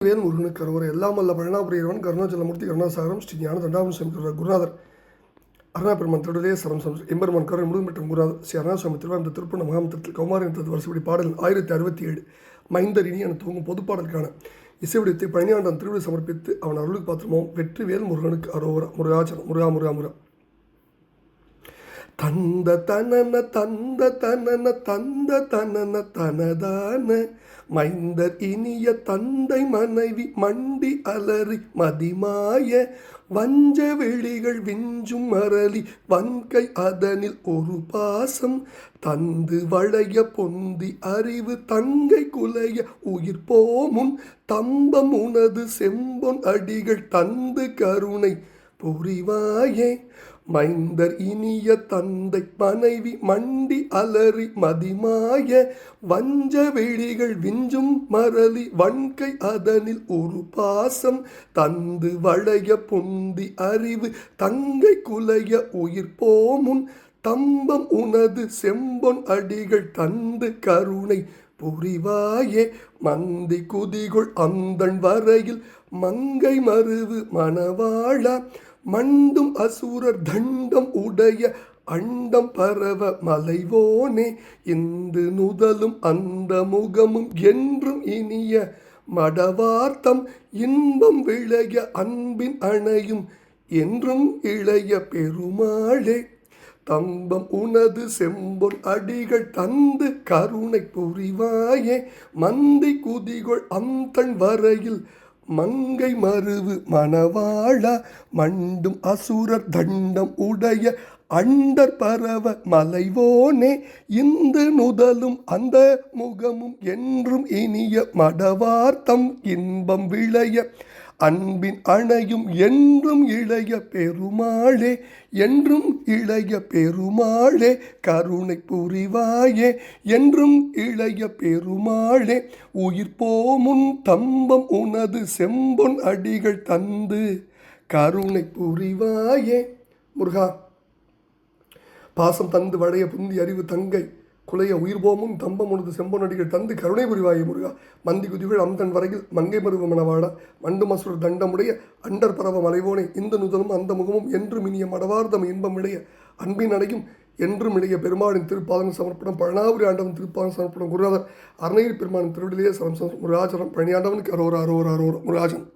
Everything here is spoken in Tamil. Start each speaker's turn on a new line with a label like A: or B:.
A: வேல் முருகனுக்கு கரோரை எல்லாம் வல்ல பழனாபுரியவன் கருணாச்சலமூர்த்தி கருணாசாகரம் ஸ்ரீ ஞான தண்டாபுரம் சமைக்கிறார் குருநாதர் அருணாபெருமான் திருடலே சரம் எம்பெருமான் கருணை முழுமைப்பட்ட குருநாதர் ஸ்ரீ அருணாசுவாமி திருவாரூர் திருப்பண மகாமத்திரத்தில் கௌமாரின் வருஷப்படி பாடல் 1067 மைந்தர் இனி என துவங்கும் பொதுப்பாடலுக்கான இசைவிடத்தை பழனியாண்டான் திருவிழை சமர்ப்பித்து அவன் அருளுக்கு பாத்திரமாகவும் வெற்றி வேல் முருகனுக்கு அரோரா முருகாச்சரம் முருகா முருகா முருகா தந்த தனன தந்த தனன தந்த தனன தனதான மைந்தர் இனிய தந்தை மனைவி மண்டி அலறி மதிமாய வஞ்ச வெளிகள் விஞ்சும் மரளி வன்கை அதனில் ஒரு பாசம் தந்து வளைய பொந்தி அறிவு தங்கை குலைய உயிர் போமுன் தம்பம் உனது செம்பொன் அடிகள் தந்து கருணை புரிவாயே மைந்தர் இனிய தந்தை மனைவி மண்டி அலறி மதிமாய வஞ்ச வெளிகள் விஞ்சும் மரளி வன்கை அதனில் ஒரு பாசம் தந்து வளைய பொந்தி அறிவு தங்கை குலைய உயிர் போமுன் தம்பம் உனது செம்பொன் அடிகள் தந்து கருணை புரிவாயே மந்தி குதிகுள் அந்தன் வரையில் மங்கை மருவு மணவாழா மண்டும் அசுரர் தண்டம் உடைய அண்டம் பரவ மலைவோனே இந்து நுதலும் அந்த முகமும் என்றும் இனிய மடவார்த்தம் இன்பம் விளைய அன்பின் அணையும் என்றும் இளைய பெருமாளே தம்பம் உனது செம்பொன் அடிகள் தந்து கருணை புரிவாயே மந்தி குதிகொள் அந்தன் வரையில் மங்கை மருவு மணவாழா மண்டும் அசுரர் தண்டம் உடைய அண்டர் பரவ மலைவோனே இந்து நுதலும் அந்த முகமும் என்றும் இனிய மடவார்த்தம் இன்பம் விளைய அன்பின் அணையும் என்றும் இளைய பெருமாளே என்றும் இளைய பெருமாளே கருணை புரிவாயே என்றும் இளைய பெருமாளே உயிர் போமுன் தம்பம் உனது செம்பொன் அடிகள் தந்து கருணை புரிவாயே முருகா பாசம் தந்து வளைய புந்தி அறிவு தங்கை குலைய உயிர் போமும் தம்பம் உனது செம்பொனடிகள் தந்து கருணை புரிவாயே முருகா மந்தி குதிகள் அந்தன் வரையில் மங்கை மருவ மணவாடா மண்டு மசுர் தண்டமுடைய அண்டர் பரவ மலைவோனே இந்த நுதலும் அந்த முகமும் என்றும் இனிய மடவார்த்தம் இன்பம் இடைய அன்பின் அடையும் என்றும் இடைய பெருமாளின் திருப்பாதம் சமர்ப்பணம் பழனாபுரி ஆண்டவன் திருப்பாதம் சமர்ப்பணம் குருநாதர் அருணகிரி பெருமானின் திருவிழிலே முருகாச்சரம் பழனியாண்டவனுக்கு அரோரா அரோரா அரோரா முருகாச்சரம்.